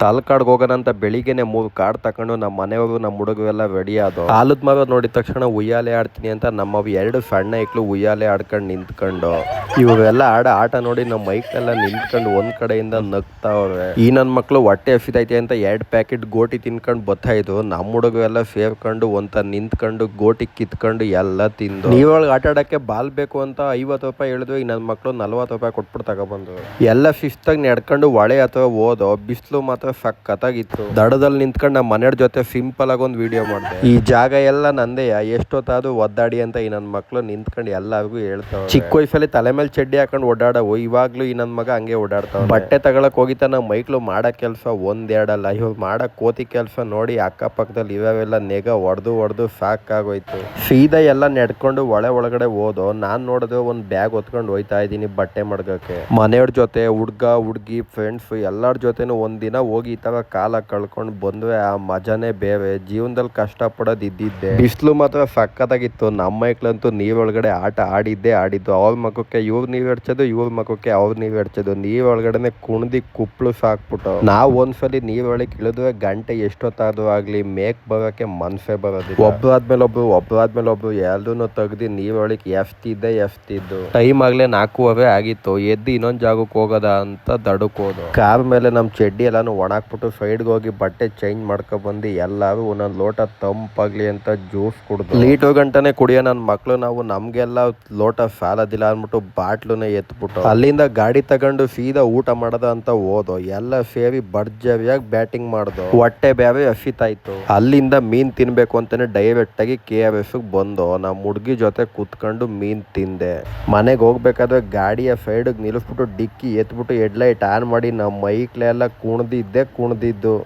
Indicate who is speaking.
Speaker 1: ತಾಲ್ಕಾಡ್ಗೆ ಹೋಗೋಣ ಅಂತ ಬೆಳಿಗ್ಗೆನೆ 3 ಕಾರ್ ತಕೊಂಡು ನಮ್ಮ ಮನೆಯವರು ನಮ್ಮ ಹುಡುಗರು ಎಲ್ಲ ರೆಡಿ ಆದವು. ಆಲದ ಮರ ನೋಡಿದ ತಕ್ಷಣ ಉಯ್ಯಾಲೆ ಆಡ್ತೀನಿ ಅಂತ ನಮ್ಮವು 2 ಸಣ್ಣ ಐಕ್ಳು ಉಯ್ಯಾಲೆ ಆಡ್ಕೊಂಡು ನಿಂತ್ಕೊಂಡು ಇವೆಲ್ಲ ಆಟ ನೋಡಿ ನಮ್ಮ ಮೈಕ್ಲೆಲ್ಲ ನಿಂತ್ಕೊಂಡು ಒಂದ್ ಕಡೆಯಿಂದ ನಗ್ತಾವ್ರೆ. ಈ ನನ್ನ ಮಕ್ಳು ಹೊಟ್ಟೆ ಹಸಿದೈತೆ ಅಂತ 2 ಪ್ಯಾಕೆಟ್ ಗೋಟಿ ತಿನ್ಕೊಂಡು ಬತ್ತಾಯಿದ್ರು. ನಮ್ಮ ಹುಡುಗರು ಎಲ್ಲ ಸೇರ್ಕೊಂಡು ಒಂತ ನಿಂತ್ಕೊಂಡು ಗೋಟಿ ಕಿತ್ಕೊಂಡು ಎಲ್ಲ ತಿಂದು. ನೀವೊಳಗೆ ಆಟ ಆಡಕ್ಕೆ ಬಾಲ್ ಬೇಕು ಅಂತ 50 ರೂಪಾಯಿ ಹೇಳಿದ್ವಿ. ಈ ನನ್ನ ಮಕ್ಳು 40 ರೂಪಾಯಿ ಕೊಟ್ಬಿಟ್ಟು ತಗೊಬಂದು ಎಲ್ಲ ಶಿಸ್ತಾಗಿ ನಡ್ಕೊಂಡು ಹೊಳೆ ಅಥವಾ ಹೋದೋ. ಬಿಸಿಲು ಮಾತ್ರ ಸಖತ್ತಾಗಿತ್ತು. ದಡದಲ್ಲಿ ನಿಂತ್ಕೊಂಡು ನಮ್ಮ ಮನೆಯವ್ರ ಜೊತೆ ಸಿಂಪಲ್ ಆಗಿ ಒಂದು ವಿಡಿಯೋ ಮಾಡಿದೆ. ಈ ಜಾಗ ಎಲ್ಲ ನಂದೇ, ಎಷ್ಟೊತ್ತಾದ್ರು ಒದ್ದಾಡಿ ಅಂತ ಈ ನನ್ನ ಮಕ್ಳು ನಿಂತ್ಕೊಂಡು ಎಲ್ಲರಿಗೂ ಹೇಳ್ತಾವ. ಚಿಕ್ಕ ವಯಸ್ಸಲ್ಲಿ ತಲೆ ಮೇಲೆ ಚಡ್ಡಿ ಹಾಕೊಂಡು ಓಡಾಡವು. ಇವಾಗ್ಲೂ ಈ ನನ್ನ ಮಗ ಹಂಗೆ ಓಡಾಡ್ತಾವ. ಬಟ್ಟೆ ತಗೊಳಕ್ ಹೋಗಿತ್ತ ನಮ್ಮ ಮೈಕ್ಳು ಮಾಡಕ್ ಕೆಲಸ ಒಂದೆರಡಲ್ಲ. ಇವಾಗ ಮಾಡಕ್ ಕೋತಿ ಕೆಲಸ ನೋಡಿ ಅಕ್ಕಪಕ್ಕದಲ್ಲಿ ಇವೆಲ್ಲ ನೆಗ ಹೊಡೆದು ಸಾಕಾಗೋಯ್ತು. ಸೀದಾ ಎಲ್ಲ ನಡ್ಕೊಂಡು ಒಳಗಡೆ ಹೋದೋ. ನಾನ್ ನೋಡಿದ್ರೆ ಒಂದ್ ಬ್ಯಾಗ್ ಹೊತ್ಕೊಂಡು ಹೋಯ್ತಾ ಇದ್ದೀನಿ ಬಟ್ಟೆ ಮಡ್ಗಕ್ಕೆ. ಮನೆಯವ್ರ ಜೊತೆ ಹುಡ್ಗಿ ಫ್ರೆಂಡ್ಸ್ ಎಲ್ಲರ ಜೊತೆನೂ ಒಂದಿನ ಹೋಗಿ ಈ ತರ ಕಾಲ ಕಳ್ಕೊಂಡು ಬಂದ್ವಿ. ಆ ಮಜಾನೇ ಬೇರೆ. ಜೀವನದಲ್ಲಿ ಕಷ್ಟ ಪಡೋದು ಇದ್ದಿದ್ದೆ. ಬಿಸಿಲು ಮಾತ್ರ ಸಕ್ಕತ್ತಾಗಿತ್ತು. ನಮ್ಮ ಮೈಕ್ಳಂತೂ ನೀರೊಳಗಡೆ ಆಟ ಆಡಿದ್ದು. ಅವ್ರ ಮಕ್ಕಕ್ಕೆ ಇವ್ರು ನೀವ್ ಎಡ್ಚೋದು, ಇವ್ರ ಮಕ್ಕಕ್ಕೆ ಅವ್ರು ನೀವ್ ಎಡ್ಚೋದು. ನೀರೊಳಗಡೆ ಕುಣ್ದಿ ಕುಪ್ಳು ಸಾಕ್ಬಿಟ್ಟು ನಾವು ಒಂದ್ಸಲಿ ನೀರೊಳಗೆ ಇಳಿದ್ರೆ ಗಂಟೆ ಎಷ್ಟೊತ್ತಾದ್ರೂ ಆಗ್ಲಿ ಮೇಕ್ ಬರೋಕೆ ಮನ್ಸೇ ಬರೋದಿಲ್ಲ. ಒಬ್ರಾದ್ಮೇಲೆ ಒಬ್ರು ಎಲ್ಲರೂ ತೆಗ್ದು ನೀರೊಳಗೆ ಎಫ್ತಿದ್ದು. ಟೈಮ್ ಆಗ್ಲೇ 4:15 ಆಗಿತ್ತು. ಎದ್ದು ಇನ್ನೊಂದ್ ಜಾಗಕ್ಕೆ ಹೋಗೋದ ಅಂತ ದಡಕ್ ಹೋದ. ಕಾರ್ ಮೇಲೆ ನಮ್ ಚಡ್ಡಿ ಎಲ್ಲಾನು ಒಣಾಕ್ಬಿಟ್ಟು ಸೈಡ್ಗೆ ಹೋಗಿ ಬಟ್ಟೆ ಚೇಂಜ್ ಮಾಡ್ಕೊ ಬಂದು ಎಲ್ಲಾರು ಒಂದೊಂದ್ ಲೋಟ ತಂಪಾಗ್ಲಿ ಅಂತ ಜ್ಯೂಸ್ ಕುಡ್ದು. ಲೀಟರ್ ಗಂಟನೆ ಕುಡಿಯೋ ನನ್ನ ಮಕ್ಳು ನಾವು ನಮ್ಗೆಲ್ಲ ಲೋಟ ಸಾಲದಿಲ್ಲ ಅಂದ್ಬಿಟ್ಟು ಬಾಟ್ಲುನೇ ಎತ್ಬಿಟ್ಟು ಅಲ್ಲಿಂದ ಗಾಡಿ ತಗೊಂಡು ಸೀದಾ ಊಟ ಮಾಡದ ಅಂತ ಹೋದೋ. ಎಲ್ಲ ಸೇರಿ ಭರ್ಜರಿಯಾಗಿ ಬ್ಯಾಟಿಂಗ್ ಮಾಡ್ದು. ಹೊಟ್ಟೆ ಬೇರೆ ಹಸಿತಾಯ್ತು. ಅಲ್ಲಿಂದ ಮೀನ್ ತಿನ್ಬೇಕು ಅಂತಾನೆ ಡೈರೆಕ್ಟ್ ಆಗಿ KRS ಬಂದು ನಮ್ಮ ಹುಡ್ಗಿ ಜೊತೆ ಕೂತ್ಕೊಂಡು ಮೀನ್ ತಿಂದೆ. ಮನೆಗೆ ಹೋಗ್ಬೇಕಾದ್ರೆ ಗಾಡಿಯ ಸೈಡ್ಗೆ ನಿಲ್ಲಿಸ್ಬಿಟ್ಟು ಡಿಕ್ಕಿ ಎತ್ಬಿಟ್ಟು ಹೆಡ್ಲೈಟ್ ಆನ್ ಮಾಡಿ ನಮ್ಮ ಮೈಕ್ಲೆಲ್ಲ ಕುಣ್ದಿದ್ದು.